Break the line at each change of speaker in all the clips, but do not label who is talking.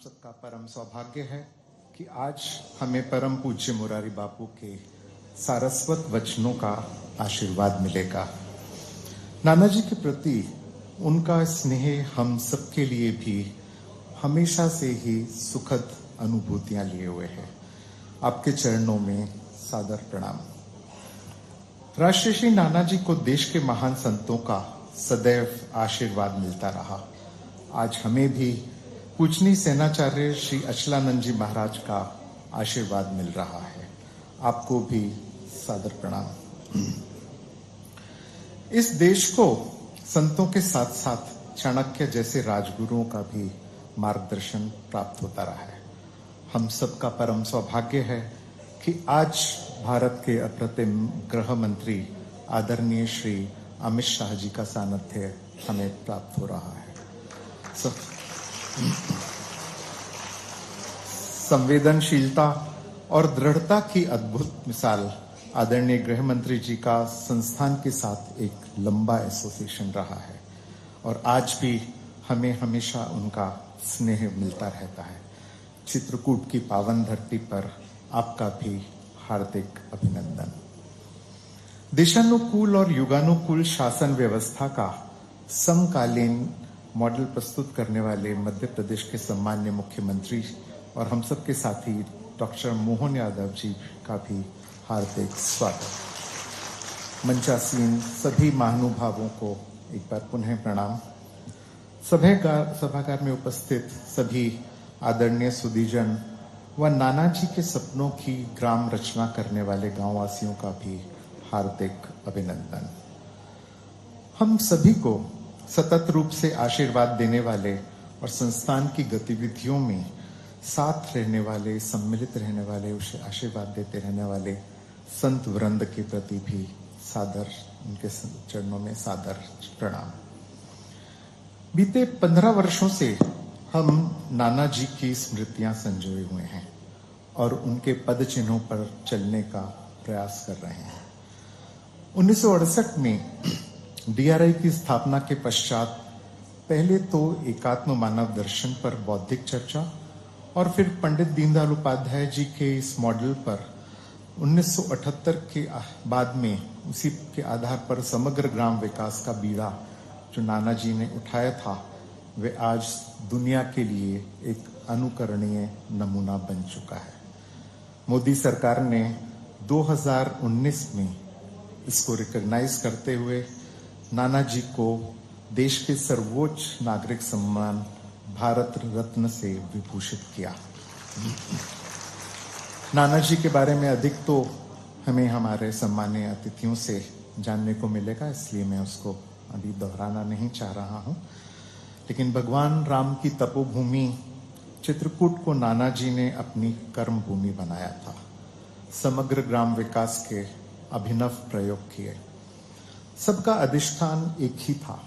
सबका परम सौभाग्य है कि आज हमें परम पूज्य मुरारी बापू के सारस्वत वचनों का आशीर्वाद मिलेगा। नाना जी के प्रति उनका स्नेह हम सबके लिए भी हमेशा से ही सुखद अनुभूतियां लिए हुए है। आपके चरणों में सादर प्रणाम। राष्ट्रश्री नाना जी को देश के महान संतों का सदैव आशीर्वाद मिलता रहा। आज हमें भी पूजनीय सेनाचार्य श्री अचलानंद जी महाराज का आशीर्वाद मिल रहा है। आपको भी सादर प्रणाम। इस देश को संतों के साथ साथ चाणक्य जैसे राजगुरुओं का भी मार्गदर्शन प्राप्त होता रहा है। हम सबका परम सौभाग्य है कि आज भारत के अप्रतिम गृह मंत्री आदरणीय श्री अमित शाह जी का सानिध्य हमें प्राप्त हो रहा है। संवेदनशीलता और दृढ़ता की अद्भुत मिसाल आदरणीय गृह मंत्री जी का संस्थान के साथ एक लंबा एसोसिएशन रहा है और आज भी हमें हमेशा उनका स्नेह मिलता रहता है। चित्रकूट की पावन धरती पर आपका भी हार्दिक अभिनंदन। देशानुकूल और युगानुकूल शासन व्यवस्था का समकालीन मॉडल प्रस्तुत करने वाले मध्य प्रदेश के सम्मान्य मुख्यमंत्री और हम सबके साथी डॉक्टर मोहन यादव जी का भी हार्दिक स्वागत। मंचासीन सभी महानुभावों को एक बार पुनः प्रणाम। सभागार में उपस्थित सभी आदरणीय सुधीजन व नाना जी के सपनों की ग्राम रचना करने वाले गांववासियों का भी हार्दिक अभिनंदन। हम सभी को सतत रूप से आशीर्वाद देने वाले और संस्थान की गतिविधियों में साथ रहने वाले, सम्मिलित रहने वाले, उसे आशीर्वाद देते रहने वाले संत वृंद के प्रति भी सादर, उनके चरणों में सादर प्रणाम। बीते 15 वर्षों से हम नाना जी की स्मृतियां संजोए हुए हैं और उनके पद चिन्हों पर चलने का प्रयास कर रहे हैं। 1968 में डीआरआई की स्थापना के पश्चात पहले तो एकात्म मानव दर्शन पर बौद्धिक चर्चा और फिर पंडित दीनदयाल उपाध्याय जी के इस मॉडल पर 1978 के बाद में उसी के आधार पर समग्र ग्राम विकास का बीड़ा जो नाना जी ने उठाया था, वे आज दुनिया के लिए एक अनुकरणीय नमूना बन चुका है। मोदी सरकार ने 2019 में इसको रिकॉग्नाइज करते हुए नाना जी को देश के सर्वोच्च नागरिक सम्मान भारत रत्न से विभूषित किया। नाना जी के बारे में अधिक तो हमें हमारे सम्मानीय अतिथियों से जानने को मिलेगा, इसलिए मैं उसको अभी दोहराना नहीं चाह रहा हूं। लेकिन भगवान राम की तपोभूमि चित्रकूट को नाना जी ने अपनी कर्म भूमि बनाया था। समग्र ग्राम विकास के अभिनव प्रयोग किए। सबका अधिष्ठान एक ही था,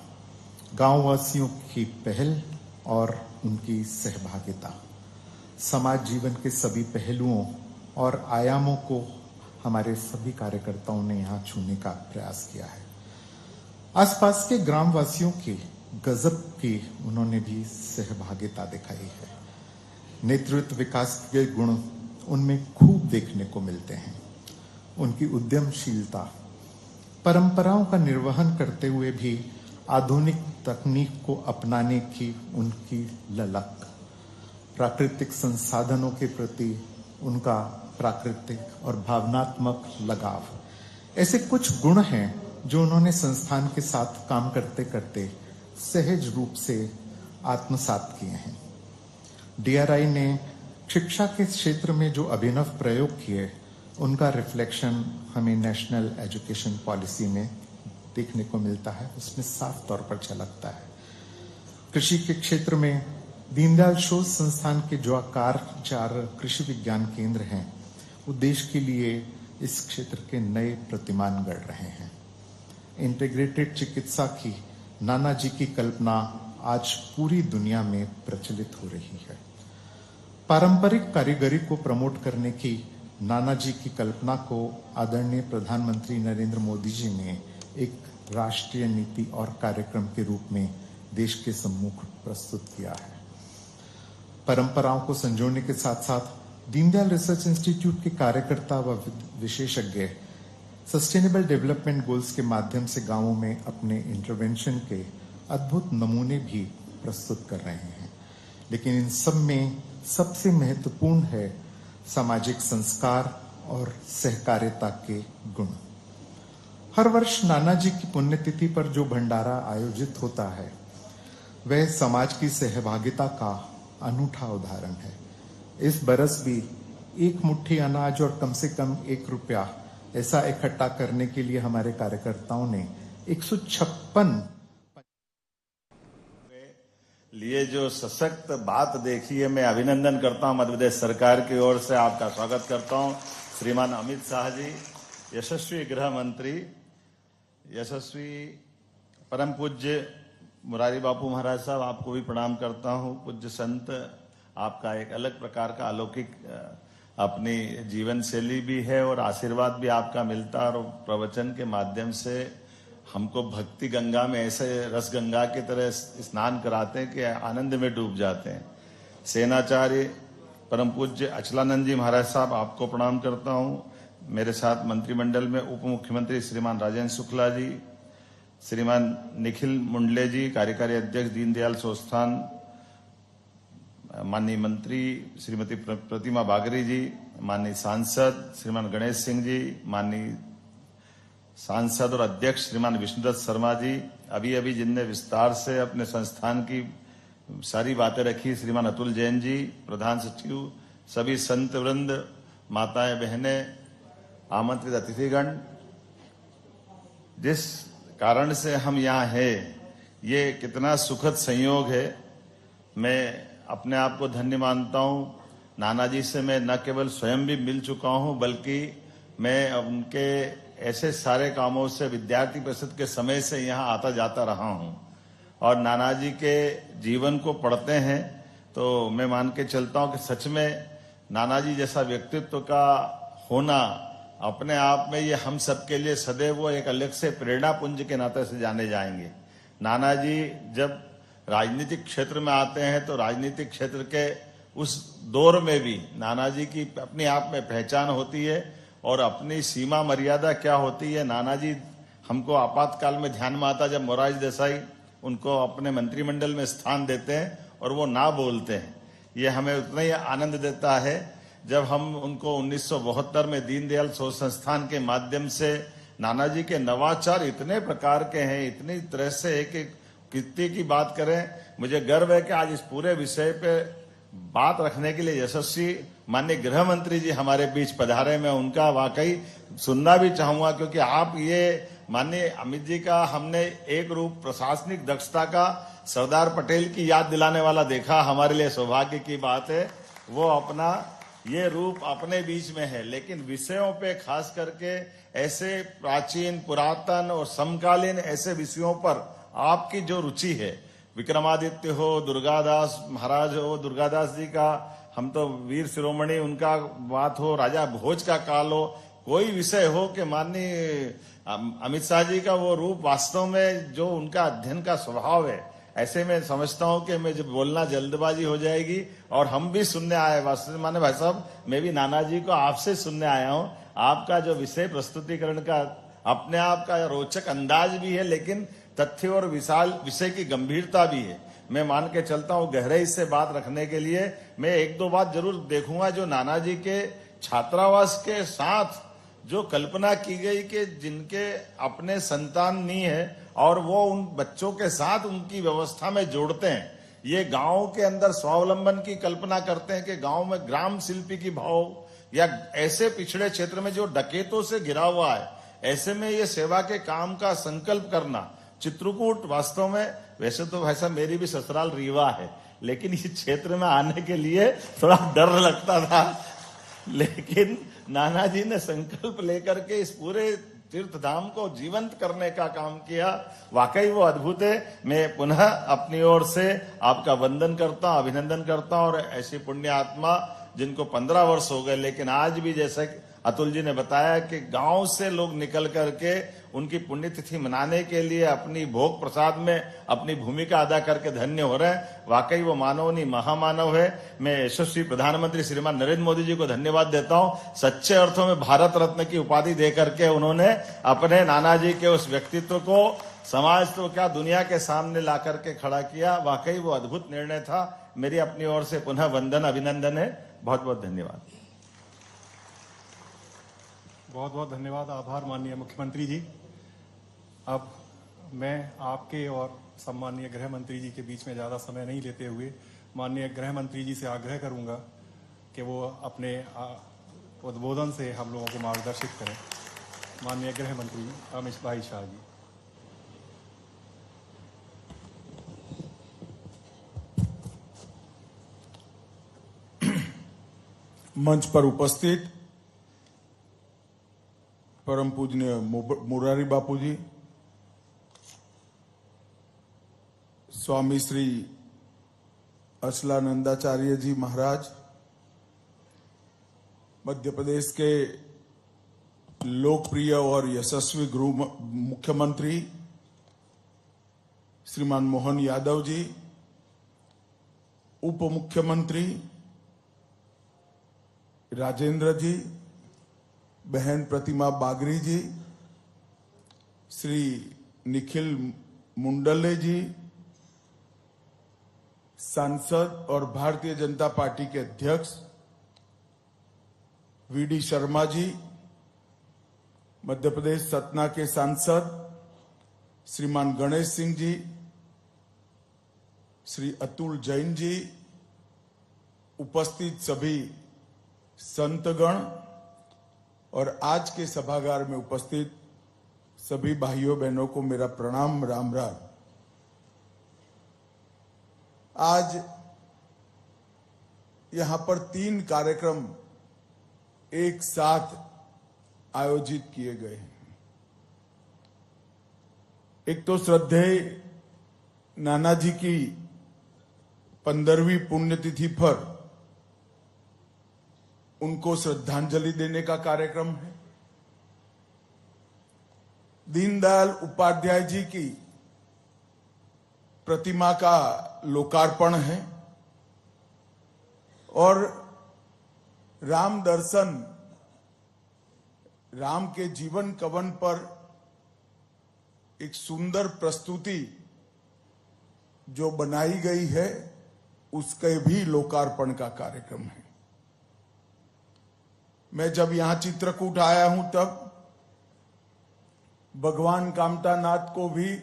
गांववासियों की पहल और उनकी सहभागिता। समाज जीवन के सभी पहलुओं और आयामों को हमारे सभी कार्यकर्ताओं ने यहाँ छूने का प्रयास किया है। आसपास के ग्रामवासियों की गजब की उन्होंने भी सहभागिता दिखाई है। नेतृत्व विकास के गुण उनमें खूब देखने को मिलते हैं। उनकी उद्यमशीलता, परंपराओं का निर्वहन करते हुए भी आधुनिक तकनीक को अपनाने की उनकी ललक, प्राकृतिक संसाधनों के प्रति उनका प्राकृतिक और भावनात्मक लगाव, ऐसे कुछ गुण हैं जो उन्होंने संस्थान के साथ काम करते करते सहज रूप से आत्मसात किए हैं। डीआरआई ने शिक्षा के क्षेत्र में जो अभिनव प्रयोग किए, उनका रिफ्लेक्शन हमें नेशनल एजुकेशन पॉलिसी में देखने को मिलता है। उसमें साफ तौर पर झलकता है। कृषि के क्षेत्र में दीनदयाल शोध संस्थान के जो आकार 4 कृषि विज्ञान केंद्र हैं, वो देश के लिए इस क्षेत्र के नए प्रतिमान गढ़ रहे हैं। इंटीग्रेटेड चिकित्सा की नाना जी की कल्पना आज पूरी दुनिया में प्रचलित हो रही है। पारंपरिक कारीगरी को प्रमोट करने की नाना जी की कल्पना को आदरणीय प्रधानमंत्री नरेंद्र मोदी जी ने एक राष्ट्रीय नीति और कार्यक्रम के रूप में देश के सम्मुख प्रस्तुत किया है। परंपराओं को संजोने के साथ साथ दीनदयाल रिसर्च इंस्टीट्यूट के कार्यकर्ता व विशेषज्ञ सस्टेनेबल डेवलपमेंट गोल्स के माध्यम से गांवों में अपने इंटरवेंशन के अद्भुत नमूने भी प्रस्तुत कर रहे हैं। लेकिन इन सब में सबसे महत्वपूर्ण है सामाजिक संस्कार और सहकारिता के गुण। हर वर्ष नाना जी की पुण्यतिथि पर जो भंडारा आयोजित होता है वह समाज की सहभागिता का अनूठा उदाहरण है। इस बरस भी एक मुट्ठी अनाज और कम से कम 1 रुपया ऐसा इकट्ठा करने के लिए हमारे कार्यकर्ताओं ने 156
लिए जो सशक्त बात देखी है, मैं अभिनंदन करता हूं। मध्य प्रदेश सरकार की ओर से आपका स्वागत करता हूं। श्रीमान अमित शाह जी, यशस्वी गृह मंत्री, यशस्वी परम पूज्य मुरारी बापू महाराज साहब, आपको भी प्रणाम करता हूं। पूज्य संत, आपका एक अलग प्रकार का अलौकिक अपनी जीवन शैली भी है और आशीर्वाद भी आपका मिलता है और प्रवचन के माध्यम से हमको भक्ति गंगा में ऐसे रस गंगा की तरह स्नान कराते हैं कि आनंद में डूब जाते हैं। सेनाचार्य परम पूज्य अचलानंद जी महाराज साहब, आपको प्रणाम करता हूं। मेरे साथ मंत्रिमंडल में उप मुख्यमंत्री श्रीमान राजेंद्र शुक्ला जी, श्रीमान निखिल मुंडले जी, कार्यकारी अध्यक्ष दीनदयाल संस्थान, माननीय मंत्री श्रीमती प्रतिमा बागरी जी, माननीय सांसद श्रीमान गणेश सिंह जी, माननीय सांसद और अध्यक्ष श्रीमान विष्णुदत्त शर्मा जी, अभी जिनने विस्तार से अपने संस्थान की सारी बातें रखी, श्रीमान अतुल जैन जी, प्रधान सचिव, सभी संत वृंद, माताएं बहनें, आमंत्रित अतिथिगण, जिस कारण से हम यहाँ हैं, ये कितना सुखद संयोग है। मैं अपने आप को धन्य मानता हूँ। नाना जी से मैं न केवल स्वयं भी मिल चुका हूँ, बल्कि मैं उनके ऐसे सारे कामों से विद्यार्थी परिषद के समय से यहाँ आता जाता रहा हूँ और नाना जी के जीवन को पढ़ते हैं तो मैं मान के चलता हूँ कि सच में नाना जी जैसा व्यक्तित्व का होना अपने आप में ये हम सबके लिए सदैव एक अलग से प्रेरणा पुंज के नाते से जाने जाएंगे। नाना जी जब राजनीतिक क्षेत्र में आते हैं तो राजनीतिक क्षेत्र के उस दौर में भी नाना जी की अपने आप में पहचान होती है और अपनी सीमा मर्यादा क्या होती है। नाना जी हमको आपातकाल में ध्यान में आता जब मोरारजी देसाई उनको अपने मंत्रिमंडल में स्थान देते हैं और वो ना बोलते हैं। ये हमें उतना ही आनंद देता है जब हम उनको 1972 में दीनदयाल शोध संस्थान के माध्यम से नाना जी के नवाचार इतने प्रकार के हैं, इतनी तरह से है कि कितनी की बात करें। मुझे गर्व है कि आज इस पूरे विषय पे बात रखने के लिए यशस्वी माननीय गृह मंत्री जी हमारे बीच पधारे। मैं उनका वाकई सुनना भी चाहूंगा क्योंकि आप ये माननीय अमित जी का हमने एक रूप प्रशासनिक दक्षता का सरदार पटेल की याद दिलाने वाला देखा। हमारे लिए सौभाग्य की बात है वो अपना ये रूप अपने बीच में है, लेकिन विषयों पे खास करके ऐसे प्राचीन पुरातन और समकालीन ऐसे विषयों पर आपकी जो रुचि है, विक्रमादित्य हो, दुर्गादास महाराज हो, दुर्गादास जी का हम तो वीर शिरोमणि उनका बात हो, राजा भोज का काल हो, कोई विषय हो कि माननीय अमित शाह जी का वो रूप वास्तव में जो उनका अध्ययन का स्वभाव है, ऐसे में समझता हूं कि मैं जब बोलना जल्दबाजी हो जाएगी और हम भी सुनने आए। वास्तव माने भाई साहब, मैं भी नाना जी को आपसे सुनने आया हूं। आपका जो विषय प्रस्तुतिकरण का अपने आप का रोचक अंदाज भी है, लेकिन तथ्य और विशाल विषय की गंभीरता भी है। मैं मान के चलता हूं गहराई से बात रखने के लिए मैं एक दो बात जरूर देखूंगा। जो नाना जी के छात्रावास के साथ जो कल्पना की गई कि जिनके अपने संतान नहीं है और वो उन बच्चों के साथ उनकी व्यवस्था में जोड़ते हैं, ये गांव के अंदर स्वावलंबन की कल्पना करते हैं कि गांव में ग्राम शिल्पी की भाव या ऐसे पिछड़े क्षेत्र में जो डकैतों से घिरा हुआ है, ऐसे में ये सेवा के काम का संकल्प करना। चित्रकूट वास्तव में, वैसे तो भाई साहब मेरी भी ससुराल रीवा है, लेकिन इस क्षेत्र में आने के लिए थोड़ा डर लगता था, लेकिन नाना जी ने संकल्प लेकर के इस पूरे तीर्थ धाम को जीवंत करने का काम किया। वाकई वो अद्भुत है। मैं पुनः अपनी ओर से आपका वंदन करता हूं, अभिनंदन करता हूं और ऐसी पुण्य आत्मा जिनको 15 वर्ष हो गए लेकिन आज भी जैसे अतुल जी ने बताया कि गांव से लोग निकल करके उनकी पुण्यतिथि मनाने के लिए अपनी भोग प्रसाद में अपनी भूमिका अदा करके धन्य हो रहे हैं। वाकई वो मानवनीय महामानव है। मैं यशस्वी प्रधानमंत्री श्रीमान नरेंद्र मोदी जी को धन्यवाद देता हूं। सच्चे अर्थों में भारत रत्न की उपाधि दे करके उन्होंने अपने नाना जी के उस व्यक्तित्व को समाज तो क्या दुनिया के सामने ला करके खड़ा किया। वाकई वो अद्भुत निर्णय था। मेरी अपनी ओर से पुनः वंदन अभिनंदन है। बहुत बहुत धन्यवाद।
बहुत बहुत धन्यवाद, आभार माननीय मुख्यमंत्री जी। अब मैं आपके और सम्माननीय गृह मंत्री जी के बीच में ज्यादा समय नहीं लेते हुए माननीय गृह मंत्री जी से आग्रह करूंगा कि वो अपने उद्बोधन से हम लोगों को मार्गदर्शित करें। माननीय गृह मंत्री अमित भाई शाह जी।
मंच पर उपस्थित परम पूजनीय मुरारी बापू जी, स्वामी श्री अचलानंदाचार्य जी महाराज, मध्य प्रदेश के लोकप्रिय और यशस्वी गृह मुख्यमंत्री श्रीमान मोहन यादव जी, उप मुख्यमंत्री राजेंद्र जी, बहन प्रतिमा बागरी जी, श्री निखिल मुंडले जी, सांसद और भारतीय जनता पार्टी के अध्यक्ष वीडी शर्मा जी, मध्य प्रदेश सतना के सांसद श्रीमान गणेश सिंह जी, श्री अतुल जैन जी, उपस्थित सभी संतगण और आज के सभागार में उपस्थित सभी भाइयों बहनों को मेरा प्रणाम, राम राम। आज यहां पर 3 कार्यक्रम एक साथ आयोजित किए गए हैं। एक तो श्रद्धेय नाना जी की 15वीं पुण्यतिथि पर उनको श्रद्धांजलि देने का कार्यक्रम है। दीनदयाल उपाध्याय जी की प्रतिमा का लोकार्पण है और राम दर्शन, राम के जीवन कवन पर एक सुंदर प्रस्तुति जो बनाई गई है उसके भी लोकार्पण का कार्यक्रम है। मैं जब यहां चित्रकूट आया हूं तब भगवान कामतानाथ को भी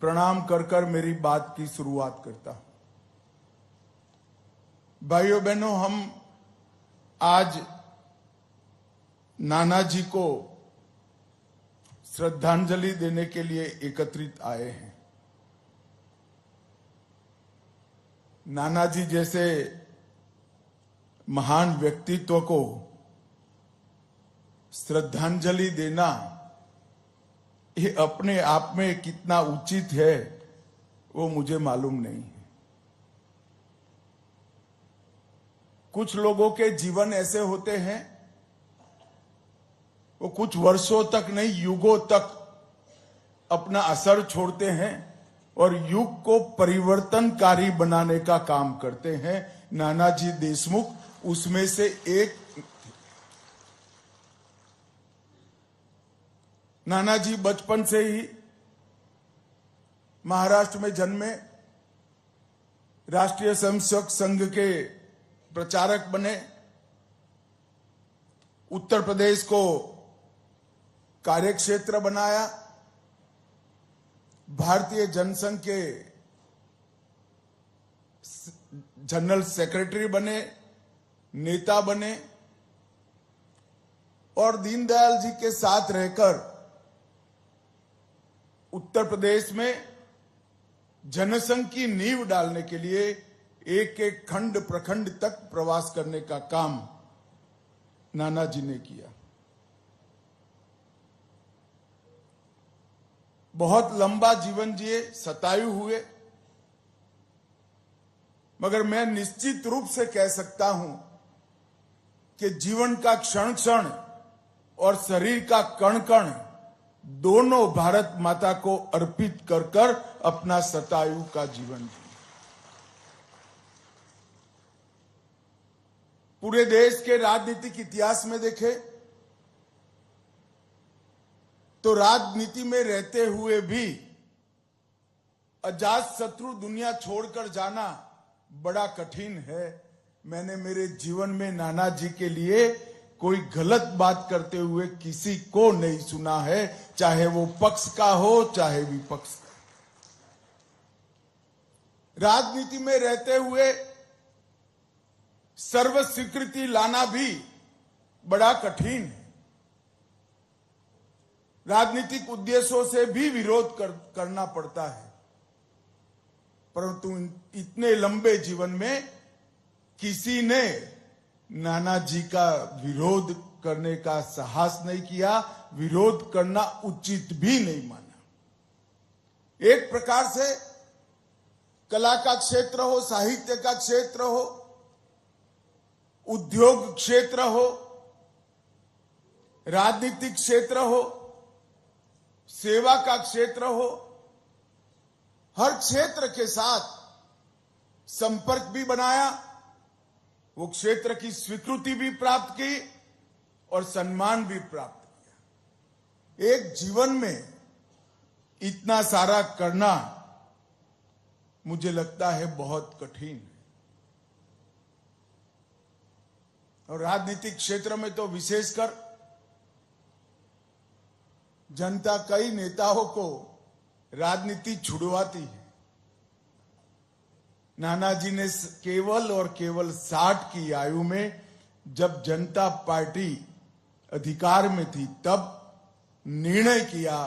प्रणाम कर कर मेरी बात की शुरुआत करता हूं। भाइयों बहनों, हम आज नाना जी को श्रद्धांजलि देने के लिए एकत्रित आए हैं। नाना जी जैसे महान व्यक्तित्व को श्रद्धांजलि देना ये अपने आप में कितना उचित है वो मुझे मालूम नहीं है। कुछ लोगों के जीवन ऐसे होते हैं वो कुछ वर्षों तक नहीं युगों तक अपना असर छोड़ते हैं और युग को परिवर्तनकारी बनाने का काम करते हैं। नानाजी देशमुख उसमें से एक। नानाजी बचपन से ही महाराष्ट्र में जन्मे, राष्ट्रीय स्वयंसेवक संघ के प्रचारक बने, उत्तर प्रदेश को कार्यक्षेत्र बनाया, भारतीय जनसंघ के जनरल सेक्रेटरी बने, नेता बने और दीनदयाल जी के साथ रहकर उत्तर प्रदेश में जनसंघ की नींव डालने के लिए एक एक खंड प्रखंड तक प्रवास करने का काम नानाजी ने किया। बहुत लंबा जीवन जिए, शतायु हुए, मगर मैं निश्चित रूप से कह सकता हूं कि जीवन का क्षण क्षण और शरीर का कण कण दोनों भारत माता को अर्पित कर कर अपना शतायु का जीवन जिए। पूरे देश के राजनीतिक इतिहास में देखें तो राजनीति में रहते हुए भी अजात शत्रु दुनिया छोड़कर जाना बड़ा कठिन है। मैंने मेरे जीवन में नाना जी के लिए कोई गलत बात करते हुए किसी को नहीं सुना है, चाहे वो पक्ष का हो चाहे विपक्ष का। राजनीति में रहते हुए सर्व स्वीकृति लाना भी बड़ा कठिन है। राजनीतिक उद्देश्यों से भी विरोध करना पड़ता है, परंतु इतने लंबे जीवन में किसी ने नाना जी का विरोध करने का साहस नहीं किया, विरोध करना उचित भी नहीं माना। एक प्रकार से कला का क्षेत्र हो, साहित्य का क्षेत्र हो, उद्योग क्षेत्र हो, राजनीतिक क्षेत्र हो, सेवा का क्षेत्र हो, हर क्षेत्र के साथ संपर्क भी बनाया, वो क्षेत्र की स्वीकृति भी प्राप्त की और सम्मान भी प्राप्त किया। एक जीवन में इतना सारा करना मुझे लगता है बहुत कठिन है। और राजनीतिक क्षेत्र में तो विशेषकर जनता कई नेताओं को राजनीति छुड़वाती है। नाना जी ने केवल और केवल 60 की आयु में, जब जनता पार्टी अधिकार में थी, तब निर्णय किया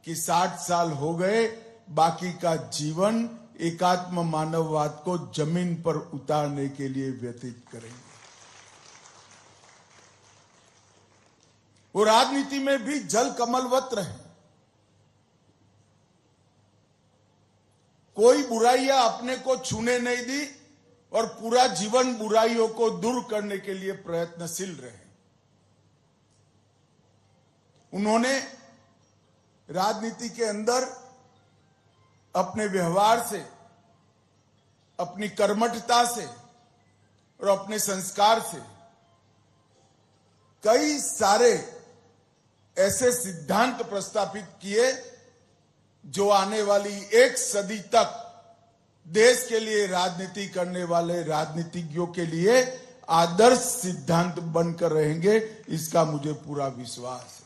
कि 60 साल हो गए, बाकी का जीवन एकात्म मानववाद को जमीन पर उतारने के लिए व्यतीत करेंगे। वो राजनीति में भी जल कमलवत रहे। कोई बुराइयां अपने को छूने नहीं दी और पूरा जीवन बुराइयों को दूर करने के लिए प्रयत्नशील रहे। उन्होंने राजनीति के अंदर अपने व्यवहार से, अपनी कर्मठता से और अपने संस्कार से कई सारे ऐसे सिद्धांत प्रस्तापित किए जो आने वाली एक सदी तक देश के लिए राजनीति करने वाले राजनीतिज्ञों के लिए आदर्श सिद्धांत बनकर रहेंगे, इसका मुझे पूरा विश्वास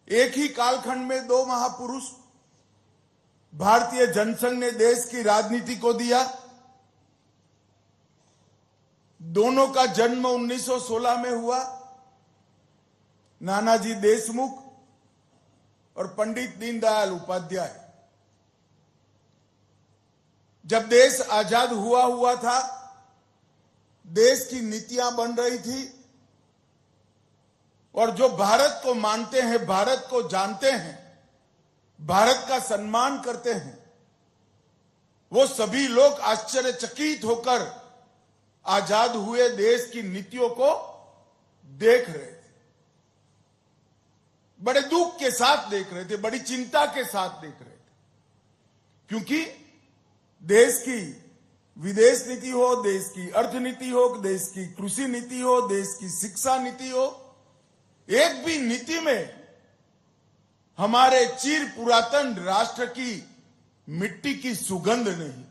है। एक ही कालखंड में दो महापुरुष भारतीय जनसंघ ने देश की राजनीति को दिया। दोनों का जन्म 1916 में हुआ। नानाजी देशमुख और पंडित दीनदयाल उपाध्याय। जब देश आजाद हुआ था, देश की नीतियां बन रही थी और जो भारत को मानते हैं, भारत को जानते हैं, भारत का सम्मान करते हैं, वो सभी लोग आश्चर्यचकित होकर आजाद हुए देश की नीतियों को देख रहे थे। बड़े दुख के साथ देख रहे थे, बड़ी चिंता के साथ देख रहे थे, क्योंकि देश की विदेश नीति हो, देश की अर्थनीति हो, देश की कृषि नीति हो, देश की शिक्षा नीति हो, एक भी नीति में हमारे चिर पुरातन राष्ट्र की मिट्टी की सुगंध नहीं थी।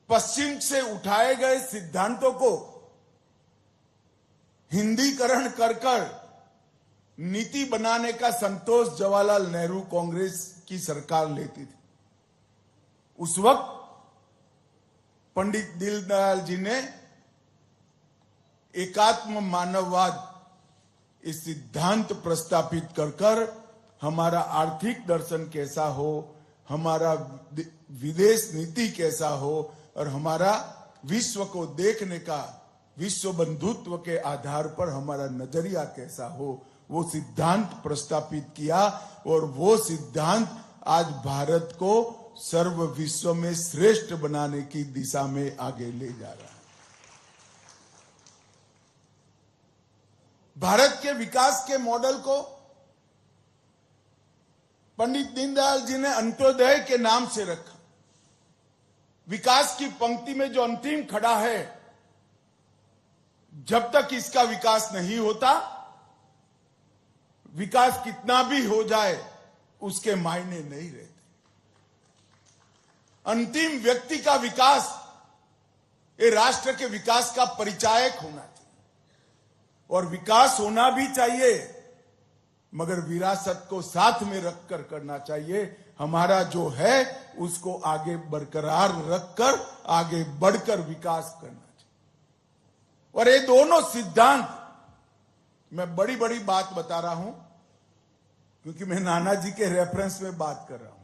पश्चिम से उठाए गए सिद्धांतों को हिंदीकरण कर नीति बनाने का संतोष जवाहरलाल नेहरू कांग्रेस की सरकार लेती थी। उस वक्त पंडित दीनदयाल जी ने एकात्म मानववाद इस सिद्धांत प्रस्तापित कर हमारा आर्थिक दर्शन कैसा हो, हमारा विदेश नीति कैसा हो और हमारा विश्व को देखने का, विश्व बंधुत्व के आधार पर हमारा नजरिया कैसा हो, वो सिद्धांत प्रस्तापित किया। और वो सिद्धांत आज भारत को सर्व विश्व में श्रेष्ठ बनाने की दिशा में आगे ले जा रहा है। भारत के विकास के मॉडल को पंडित दीनदयाल जी ने अंत्योदय के नाम से रखा। विकास की पंक्ति में जो अंतिम खड़ा है, जब तक इसका विकास नहीं होता, विकास कितना भी हो जाए उसके मायने नहीं रहते। अंतिम व्यक्ति का विकास ये राष्ट्र के विकास का परिचायक होना चाहिए, और विकास होना भी चाहिए, मगर विरासत को साथ में रखकर करना चाहिए। हमारा जो है उसको आगे बरकरार रखकर आगे बढ़कर विकास करना चाहिए। और ये दोनों सिद्धांत, मैं बड़ी बड़ी बात बता रहा हूं क्योंकि मैं नाना जी के रेफरेंस में बात कर रहा हूं।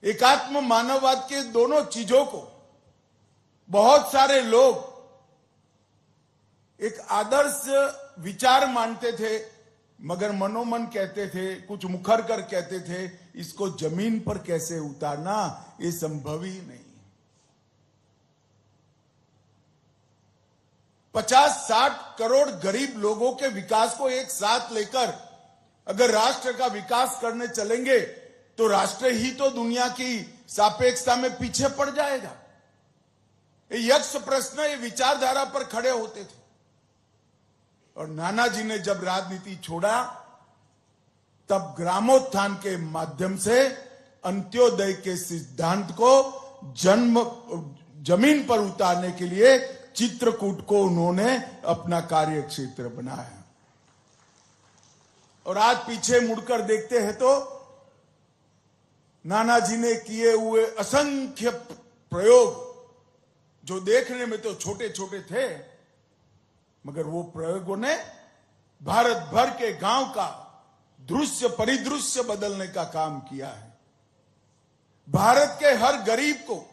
एकात्म मानववाद के दोनों चीजों को बहुत सारे लोग एक आदर्श विचार मानते थे, मगर मनोमन कहते थे, कुछ मुखर कर कहते थे, इसको जमीन पर कैसे उतारना, ये संभव ही नहीं। 50-60 करोड़ गरीब लोगों के विकास को एक साथ लेकर अगर राष्ट्र का विकास करने चलेंगे तो राष्ट्र ही तो दुनिया की सापेक्षता में पीछे पड़ जाएगा। ये यक्ष प्रश्न ये विचारधारा पर खड़े होते थे। और नाना जी ने जब राजनीति छोड़ा, तब ग्रामोत्थान के माध्यम से अंत्योदय के सिद्धांत को जमीन पर उतारने के लिए चित्रकूट को उन्होंने अपना कार्य क्षेत्र बनाया। और आज पीछे मुड़कर देखते हैं तो नाना जी ने किए हुए असंख्य प्रयोग, जो देखने में तो छोटे छोटे थे, मगर वो प्रयोगों ने भारत भर के गांव का दृश्य परिदृश्य बदलने का काम किया है। भारत के हर गरीब को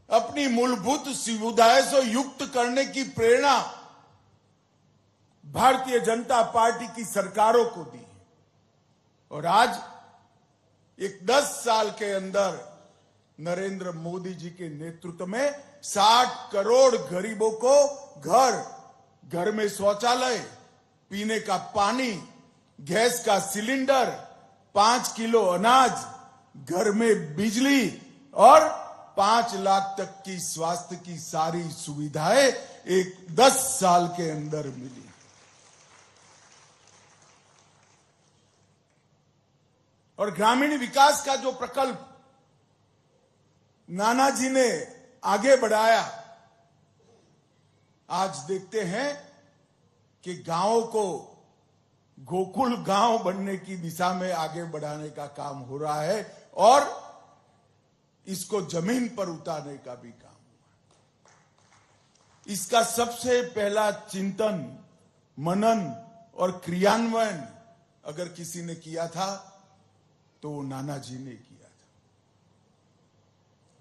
अपनी मूलभूत सुविधाएं से युक्त करने की प्रेरणा भारतीय जनता पार्टी की सरकारों को दी। और आज एक 10 साल के अंदर नरेंद्र मोदी जी के नेतृत्व में 60 करोड़ गरीबों को घर में शौचालय, पीने का पानी, गैस का सिलेंडर, 5 किलो अनाज, घर में बिजली और 5 लाख तक की स्वास्थ्य की सारी सुविधाएं एक 10 साल के अंदर मिली। और ग्रामीण विकास का जो प्रकल्प नाना जी ने आगे बढ़ाया, आज देखते हैं कि गांवों को गोकुल गांव बनने की दिशा में आगे बढ़ाने का काम हो रहा है और इसको जमीन पर उतारने का भी काम हुआ। इसका सबसे पहला चिंतन, मनन और क्रियान्वयन अगर किसी ने किया था तो वो नाना जी ने किया था।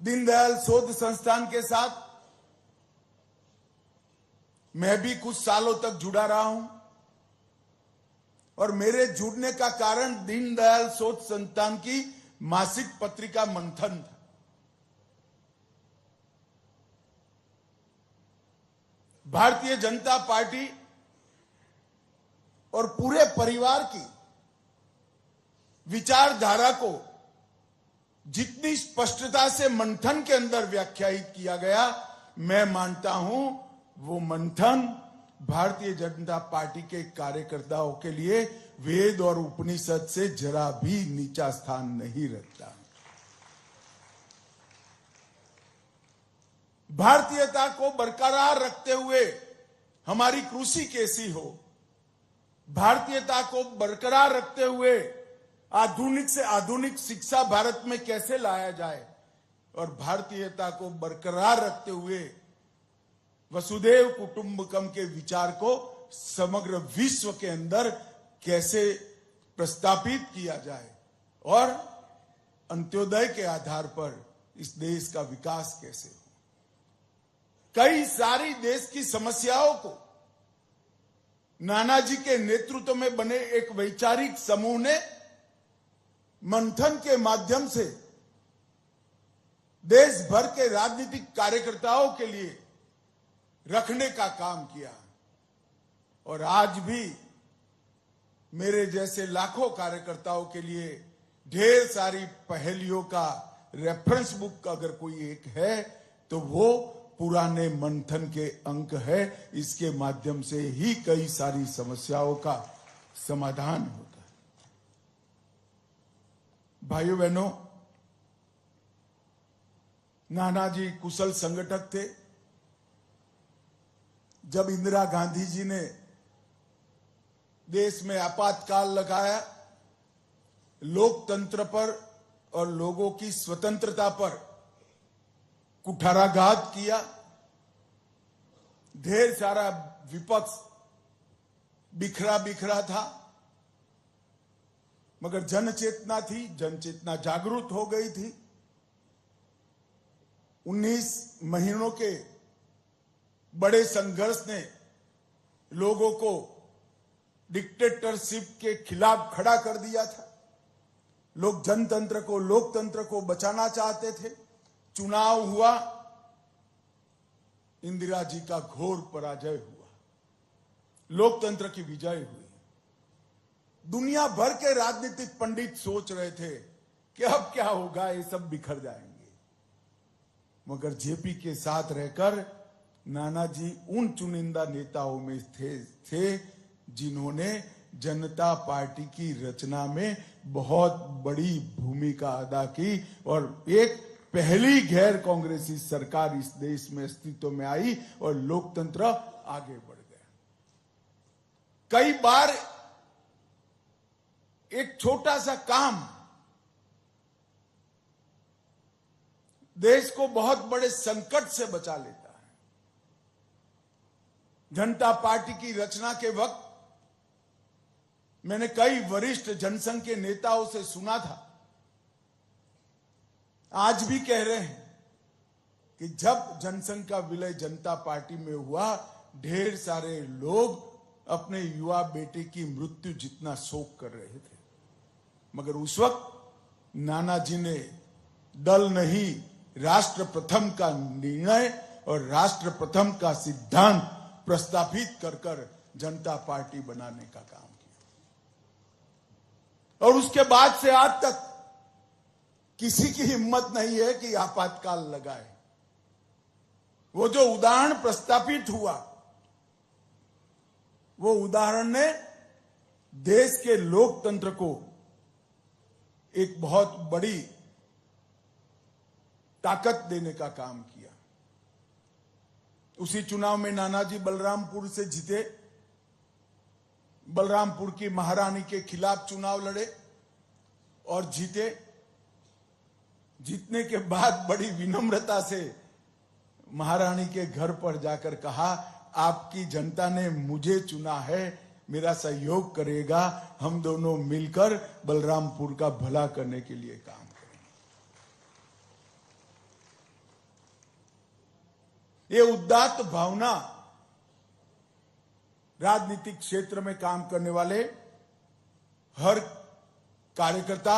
दीनदयाल शोध संस्थान के साथ मैं भी कुछ सालों तक जुड़ा रहा हूं और मेरे जुड़ने का कारण दीनदयाल शोध संस्थान की मासिक पत्रिका मंथन था। भारतीय जनता पार्टी और पूरे परिवार की विचारधारा को जितनी स्पष्टता से मंथन के अंदर व्याख्यायित किया गया, मैं मानता हूं वो मंथन भारतीय जनता पार्टी के कार्यकर्ताओं के लिए वेद और उपनिषद से जरा भी नीचा स्थान नहीं रखता। भारतीयता को बरकरार रखते हुए हमारी कृषि कैसी हो, भारतीयता को बरकरार रखते हुए आधुनिक से आधुनिक शिक्षा भारत में कैसे लाया जाए और भारतीयता को बरकरार रखते हुए वसुधैव कुटुंबकम के विचार को समग्र विश्व के अंदर कैसे प्रस्तापित किया जाए और अंत्योदय के आधार पर इस देश का विकास कैसे हो। कई सारी देश की समस्याओं को नानाजी के नेतृत्व में बने एक वैचारिक समूह ने मंथन के माध्यम से देश भर के राजनीतिक कार्यकर्ताओं के लिए रखने का काम किया। और आज भी मेरे जैसे लाखों कार्यकर्ताओं के लिए ढेर सारी पहेलियों का रेफरेंस बुक अगर कोई एक है तो वो पुराने मंथन के अंक है। इसके माध्यम से ही कई सारी समस्याओं का समाधान होता है। भाइयों बहनों, नानाजी कुशल संगठक थे। जब इंदिरा गांधी जी ने देश में आपातकाल लगाया, लोकतंत्र पर और लोगों की स्वतंत्रता पर कुठाराघात किया, ढेर सारा विपक्ष बिखरा बिखरा था, मगर जन चेतना थी, जन चेतना जागरूक हो गई थी। 19 महीनों के बड़े संघर्ष ने लोगों को डिक्टेटरशिप के खिलाफ खड़ा कर दिया था। लोग जनतंत्र को, लोकतंत्र को बचाना चाहते थे। चुनाव हुआ, इंदिरा जी का घोर पराजय हुआ, लोकतंत्र की विजय हुई। दुनिया भर के राजनीतिक पंडित सोच रहे थे कि अब क्या होगा, ये सब बिखर जाएंगे, मगर जेपी के साथ रहकर नानाजी उन चुनिंदा नेताओं में थे जिन्होंने जनता पार्टी की रचना में बहुत बड़ी भूमिका अदा की और एक पहली गैर कांग्रेसी सरकार इस देश में अस्तित्व में आई और लोकतंत्र आगे बढ़ गया। कई बार एक छोटा सा काम देश को बहुत बड़े संकट से बचा लेता है। जनता पार्टी की रचना के वक्त मैंने कई वरिष्ठ जनसंघ के नेताओं से सुना था, आज भी कह रहे हैं कि जब जनसंघ का विलय जनता पार्टी में हुआ, ढेर सारे लोग अपने युवा बेटे की मृत्यु जितना शोक कर रहे थे, मगर उस वक्त नानाजी ने दल नहीं, राष्ट्र प्रथम का निर्णय और राष्ट्र प्रथम का सिद्धांत प्रस्तावित कर जनता पार्टी बनाने का काम किया। और उसके बाद से आज तक किसी की हिम्मत नहीं है कि आपातकाल लगाए। वो जो उदाहरण प्रस्तावित हुआ, वो उदाहरण ने देश के लोकतंत्र को एक बहुत बड़ी ताकत देने का काम किया। उसी चुनाव में नानाजी बलरामपुर से जीते, बलरामपुर की महारानी के खिलाफ चुनाव लड़े और जीते। जीतने के बाद बड़ी विनम्रता से महारानी के घर पर जाकर कहा, आपकी जनता ने मुझे चुना है, मेरा सहयोग करेगा, हम दोनों मिलकर बलरामपुर का भला करने के लिए काम करेंगे। ये उदात्त भावना राजनीतिक क्षेत्र में काम करने वाले हर कार्यकर्ता,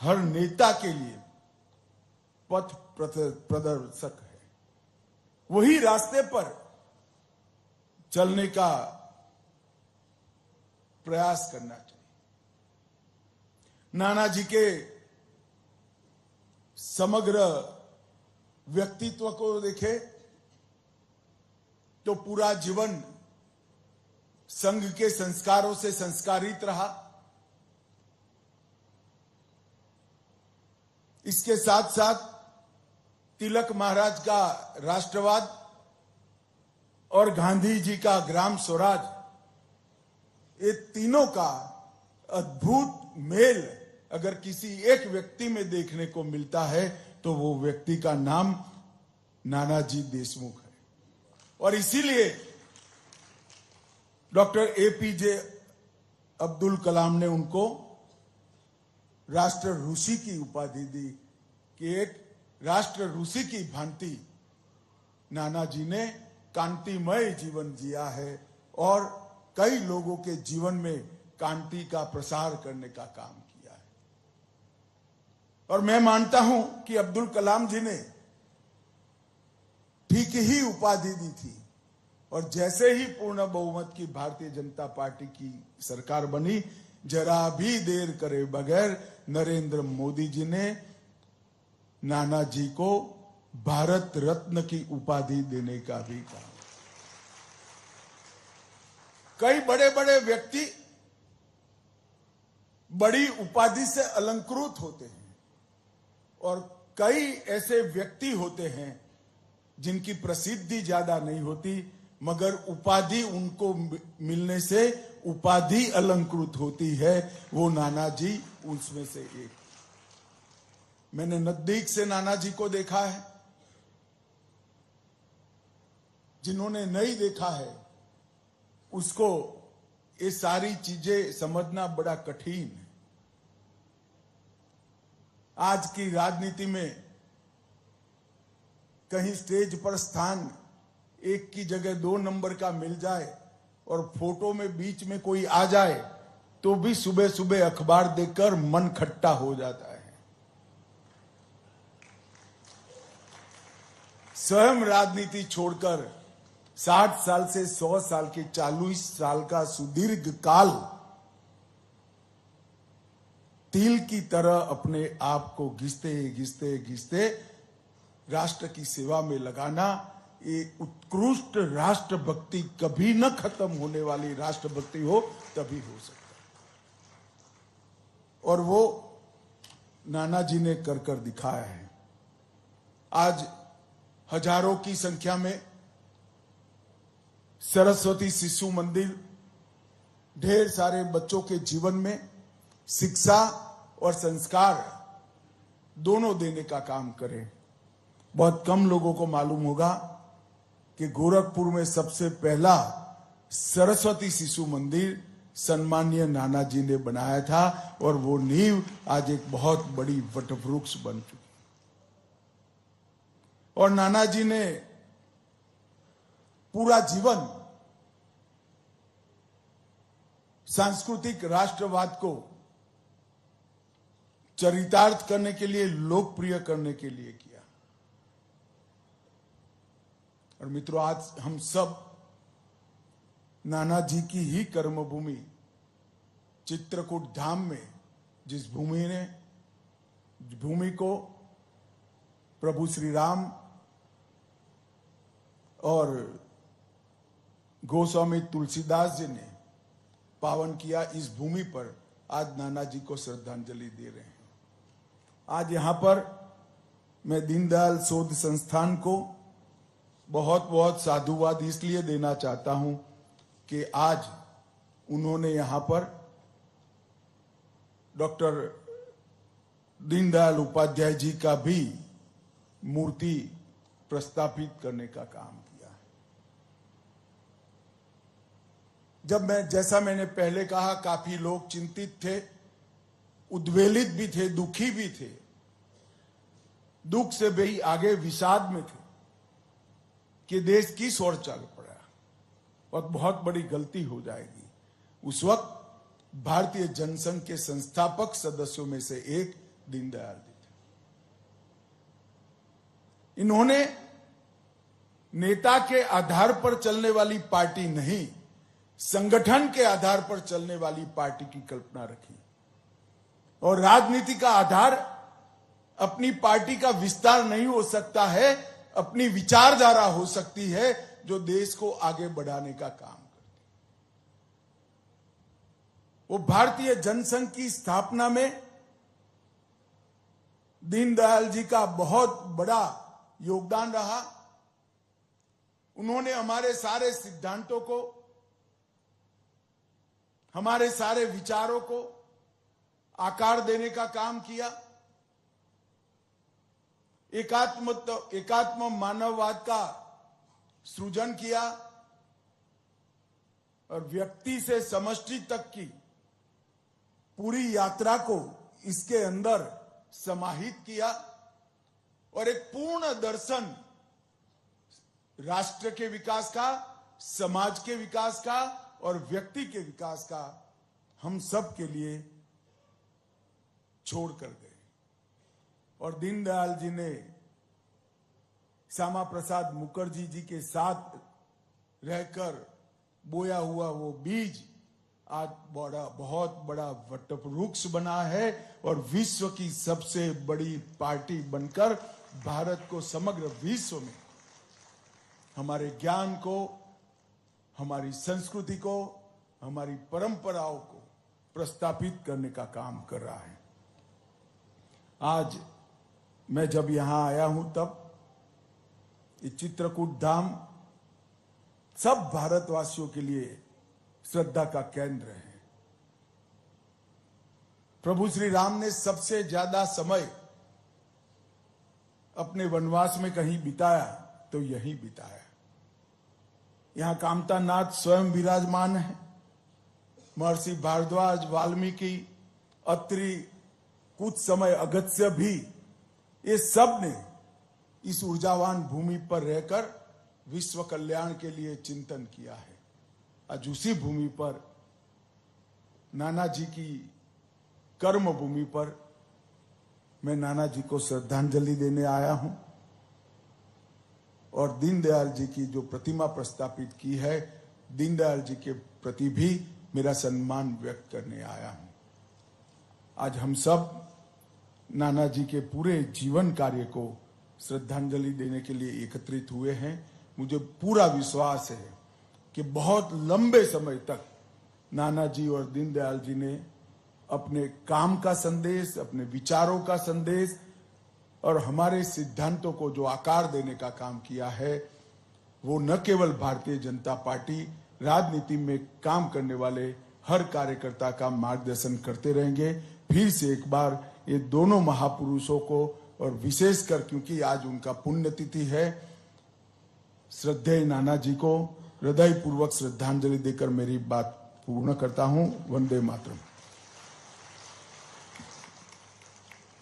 हर नेता के लिए पथ प्रदर्शक है। वही रास्ते पर चलने का प्रयास करना चाहिए। नानाजी के समग्र व्यक्तित्व को देखे तो पूरा जीवन संघ के संस्कारों से संस्कारित रहा। इसके साथ साथ तिलक महाराज का राष्ट्रवाद और गांधी जी का ग्राम स्वराज, ये तीनों का अद्भुत मेल अगर किसी एक व्यक्ति में देखने को मिलता है तो वो व्यक्ति का नाम नानाजी देशमुख है। और इसीलिए डॉक्टर एपीजे अब्दुल कलाम ने उनको राष्ट्र ऋषि की उपाधि दी कि एक राष्ट्र ऋषि की भांति नानाजी ने कांतिमय जीवन जिया है और कई लोगों के जीवन में कांति का प्रसार करने का काम किया है। और मैं मानता हूं कि अब्दुल कलाम जी ने ठीक ही उपाधि दी थी और जैसे ही पूर्ण बहुमत की भारतीय जनता पार्टी की सरकार बनी, जरा भी देर करे बगैर नरेंद्र मोदी जी ने नाना जी को भारत रत्न की उपाधि देने का भी कहा। कई बड़े बड़े व्यक्ति बड़ी उपाधि से अलंकृत होते हैं और कई ऐसे व्यक्ति होते हैं जिनकी प्रसिद्धि ज्यादा नहीं होती, मगर उपाधि उनको मिलने से उपाधि अलंकृत होती है। वो नाना जी उसमें से एक। मैंने नजदीक से नाना जी को देखा है, जिन्होंने नहीं देखा है उसको ये सारी चीजें समझना बड़ा कठिन है। आज की राजनीति में कहीं स्टेज पर स्थान एक की जगह 2 नंबर का मिल जाए और फोटो में बीच में कोई आ जाए तो भी सुबह सुबह अखबार देखकर मन खट्टा हो जाता है। स्वयं राजनीति छोड़कर 60 साल से 100 साल के 40 साल का सुदीर्घ काल तिल की तरह अपने आप को घिसते घिसते घिसते राष्ट्र की सेवा में लगाना, ये उत्कृष्ट राष्ट्रभक्ति, कभी न खत्म होने वाली राष्ट्रभक्ति हो तभी हो सकता है। और वो नाना जी ने कर कर दिखाया है। आज हजारों की संख्या में सरस्वती शिशु मंदिर ढेर सारे बच्चों के जीवन में शिक्षा और संस्कार दोनों देने का काम करे। बहुत कम लोगों को मालूम होगा कि गोरखपुर में सबसे पहला सरस्वती शिशु मंदिर सम्मानीय नाना जी ने बनाया था और वो नींव आज एक बहुत बड़ी वटवृक्ष बन चुकी। और नाना जी ने पूरा जीवन सांस्कृतिक राष्ट्रवाद को चरितार्थ करने के लिए, लोकप्रिय करने के लिए किया। और मित्रों, आज हम सब नाना जी की ही कर्मभूमि चित्रकूट धाम में, जिस भूमि को प्रभु श्री राम और गोस्वामी तुलसीदास जी ने पावन किया, इस भूमि पर आज नाना जी को श्रद्धांजलि दे रहे हैं। आज यहां पर मैं दीनदयाल शोध संस्थान को बहुत बहुत साधुवाद इसलिए देना चाहता हूं कि आज उन्होंने यहां पर डॉक्टर दीनदयाल उपाध्याय जी का भी मूर्ति प्रस्थापित करने का काम किया। जैसा मैंने पहले कहा, काफी लोग चिंतित थे, उद्वेलित भी थे, दुखी भी थे, दुख से भी आगे विषाद में थे कि देश किस ओर चल पड़ा और बहुत बड़ी गलती हो जाएगी। उस वक्त भारतीय जनसंघ के संस्थापक सदस्यों में से एक दीनदयाल जी थे। इन्होंने नेता के आधार पर चलने वाली पार्टी नहीं, संगठन के आधार पर चलने वाली पार्टी की कल्पना रखी। और राजनीति का आधार अपनी पार्टी का विस्तार नहीं हो सकता है, अपनी विचारधारा हो सकती है जो देश को आगे बढ़ाने का काम करती। वो भारतीय जनसंघ की स्थापना में दीनदयाल जी का बहुत बड़ा योगदान रहा। उन्होंने हमारे सारे सिद्धांतों को, हमारे सारे विचारों को आकार देने का काम किया। एकात्म मानववाद का सृजन किया और व्यक्ति से समष्टि तक की पूरी यात्रा को इसके अंदर समाहित किया और एक पूर्ण दर्शन राष्ट्र के विकास का, समाज के विकास का और व्यक्ति के विकास का हम सब के लिए छोड़ कर गए। और दीनदयाल जी ने श्यामा प्रसाद मुखर्जी जी के साथ रहकर बोया हुआ वो बीज आज बहुत बड़ा वटवृक्ष बना है और विश्व की सबसे बड़ी पार्टी बनकर भारत को समग्र विश्व में हमारे ज्ञान को, हमारी संस्कृति को, हमारी परंपराओं को प्रस्थापित करने का काम कर रहा है। आज मैं जब यहां आया हूं तब ये चित्रकूट धाम सब भारतवासियों के लिए श्रद्धा का केंद्र है। प्रभु श्री राम ने सबसे ज्यादा समय अपने वनवास में कहीं बिताया तो यहीं बिताया। यहां कामता नाथ स्वयं विराजमान है। महर्षि भारद्वाज, वाल्मीकि, अत्रि, कुछ समय अगस्त्य भी, ये सब ने इस ऊर्जावान भूमि पर रहकर विश्व कल्याण के लिए चिंतन किया है। आज उसी भूमि पर, नाना जी की कर्म भूमि पर मैं नाना जी को श्रद्धांजलि देने आया हूं और दीनदयाल जी की जो प्रतिमा प्रस्थापित की है, दीनदयाल जी के प्रति भी मेरा सम्मान व्यक्त करने आया हूं। आज हम सब नाना जी के पूरे जीवन कार्य को श्रद्धांजलि देने के लिए एकत्रित हुए हैं। मुझे पूरा विश्वास है कि बहुत लंबे समय तक नाना जी और दीनदयाल जी ने अपने काम का संदेश, अपने विचारों का संदेश और हमारे सिद्धांतों को जो आकार देने का काम किया है, वो न केवल भारतीय जनता पार्टी, राजनीति में काम करने वाले हर कार्यकर्ता का मार्गदर्शन करते रहेंगे। फिर से एक बार ये दोनों महापुरुषों को और विशेषकर क्योंकि आज उनका पुण्यतिथि है, श्रद्धेय नाना जी को हृदय पूर्वक श्रद्धांजलि देकर मेरी बात पूर्ण करता हूं। वंदे मातरम।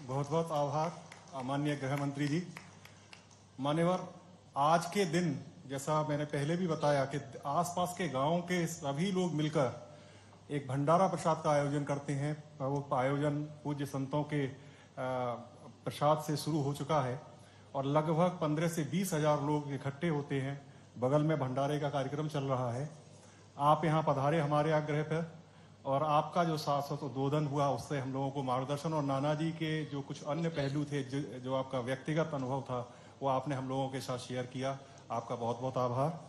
बहुत बहुत आभार माननीय गृह मंत्री जी। मान्यवर, आज के दिन जैसा मैंने पहले भी बताया कि आसपास के गांवों के सभी लोग मिलकर एक भंडारा प्रसाद का आयोजन करते हैं। वो आयोजन पूज्य संतों के प्रसाद से शुरू हो चुका है और लगभग 15 से 20 हजार लोग इकट्ठे होते हैं। बगल में भंडारे का कार्यक्रम चल रहा है। आप यहाँ पधारे हमारे आग्रह पर और आपका जो शाश्वत उद्बोधन हुआ उससे हम लोगों को मार्गदर्शन और नाना जी के जो कुछ अन्य पहलू थे, जो आपका व्यक्तिगत अनुभव था, वो आपने हम लोगों के साथ शेयर किया। आपका बहुत बहुत आभार।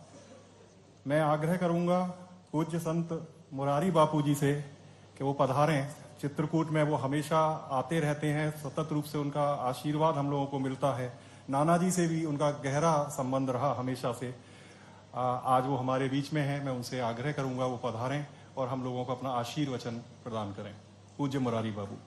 मैं आग्रह करूंगा पूज्य संत मुरारी बापू जी से कि वो पधारें चित्रकूट में। वो हमेशा आते रहते हैं, सतत रूप से उनका आशीर्वाद हम लोगों को मिलता है। नाना जी से भी उनका गहरा संबंध रहा हमेशा से। आज वो हमारे बीच में हैं। मैं उनसे आग्रह करूंगा वो पधारें और हम लोगों को अपना आशीर्वचन प्रदान करें। पूज्य मुरारी बाबू।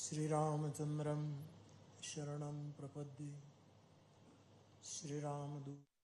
श्रीरामचंद्रं शरणं प्रपद्ये। श्रीरामदूत